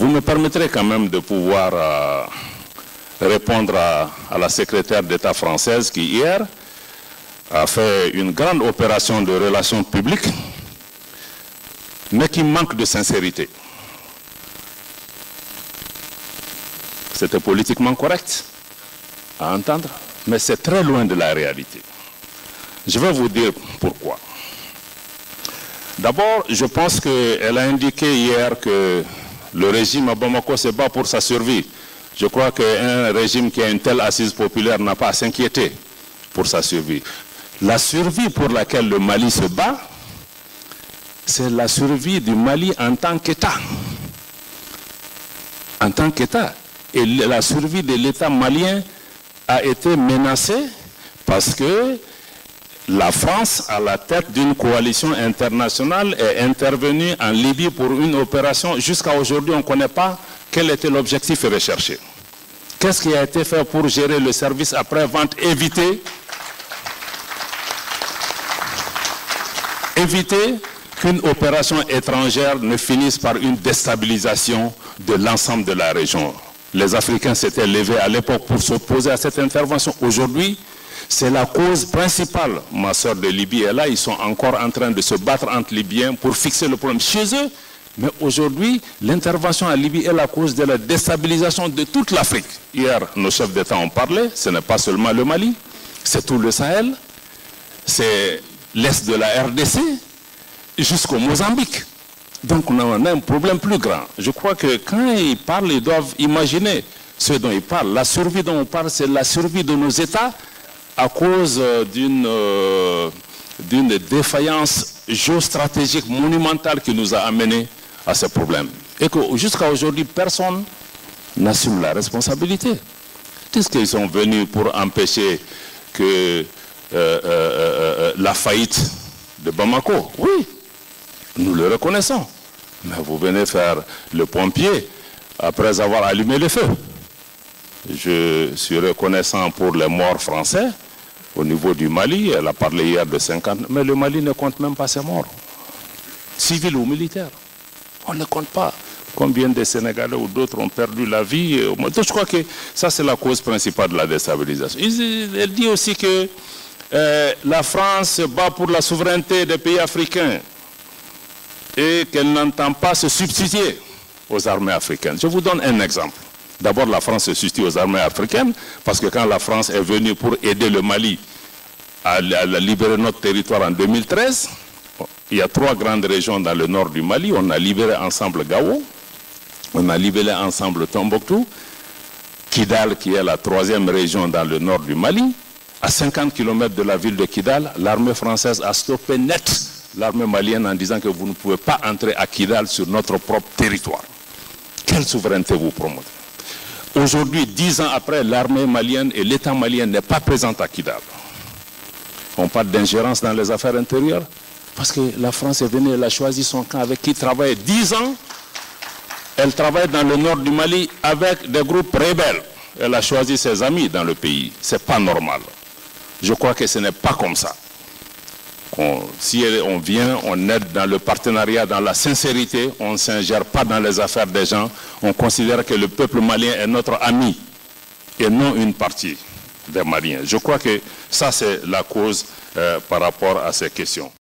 Vous me permettrez quand même de pouvoir répondre à la secrétaire d'État française qui, hier, a fait une grande opération de relations publiques, mais qui manque de sincérité. C'était politiquement correct à entendre, mais c'est très loin de la réalité. Je vais vous dire pourquoi. D'abord, je pense qu'elle a indiqué hier que le régime à Bamako se bat pour sa survie. Je crois qu'un régime qui a une telle assise populaire n'a pas à s'inquiéter pour sa survie. La survie pour laquelle le Mali se bat, c'est la survie du Mali en tant qu'État. En tant qu'État. Et la survie de l'État malien a été menacée parce que la France, à la tête d'une coalition internationale, est intervenue en Libye pour une opération. Jusqu'à aujourd'hui, on ne connaît pas quel était l'objectif recherché. Qu'est-ce qui a été fait pour gérer le service après-vente, éviter qu'une opération étrangère ne finisse par une déstabilisation de l'ensemble de la région. Les Africains s'étaient levés à l'époque pour s'opposer à cette intervention. Aujourd'hui, c'est la cause principale. Ma soeur de Libye est là, ils sont encore en train de se battre entre Libyens pour fixer le problème chez eux. Mais aujourd'hui, l'intervention en Libye est la cause de la déstabilisation de toute l'Afrique. Hier, nos chefs d'État ont parlé, ce n'est pas seulement le Mali, c'est tout le Sahel, c'est l'Est de la RDC, jusqu'au Mozambique. Donc on a un problème plus grand. Je crois que quand ils parlent, ils doivent imaginer ce dont ils parlent. La survie dont on parle, c'est la survie de nos États à cause d'une défaillance géostratégique monumentale qui nous a amenés à ce problème. Et que jusqu'à aujourd'hui, personne n'assume la responsabilité. Est-ce qu'ils sont venus pour empêcher que la faillite de Bamako? Oui, nous le reconnaissons. Mais vous venez faire le pompier après avoir allumé le feu. Je suis reconnaissant pour les morts français au niveau du Mali. Elle a parlé hier de 50, mais le Mali ne compte même pas ses morts, civils ou militaires. On ne compte pas. Combien de Sénégalais ou d'autres ont perdu la vie. Donc je crois que ça, c'est la cause principale de la déstabilisation. Elle dit aussi que la France se bat pour la souveraineté des pays africains et qu'elle n'entend pas se substituer aux armées africaines. Je vous donne un exemple. D'abord, la France se substitue aux armées africaines parce que quand la France est venue pour aider le Mali à libérer notre territoire en 2013, il y a 3 grandes régions dans le nord du Mali. On a libéré ensemble Gao, on a libéré ensemble Tombouctou, Kidal qui est la 3e région dans le nord du Mali. À 50 km de la ville de Kidal, l'armée française a stoppé net l'armée malienne en disant que vous ne pouvez pas entrer à Kidal sur notre propre territoire. Quelle souveraineté vous promouvez? Aujourd'hui, 10 ans après, l'armée malienne et l'État malien n'est pas présent à Kidal. On parle d'ingérence dans les affaires intérieures parce que la France est venue, elle a choisi son camp avec qui travaille 10 ans. Elle travaille dans le nord du Mali avec des groupes rebelles. Elle a choisi ses amis dans le pays. Ce n'est pas normal. Je crois que ce n'est pas comme ça. Si on vient, on aide dans le partenariat, dans la sincérité, on ne s'ingère pas dans les affaires des gens. On considère que le peuple malien est notre ami et non une partie des Maliens. Je crois que ça, c'est la cause par rapport à ces questions.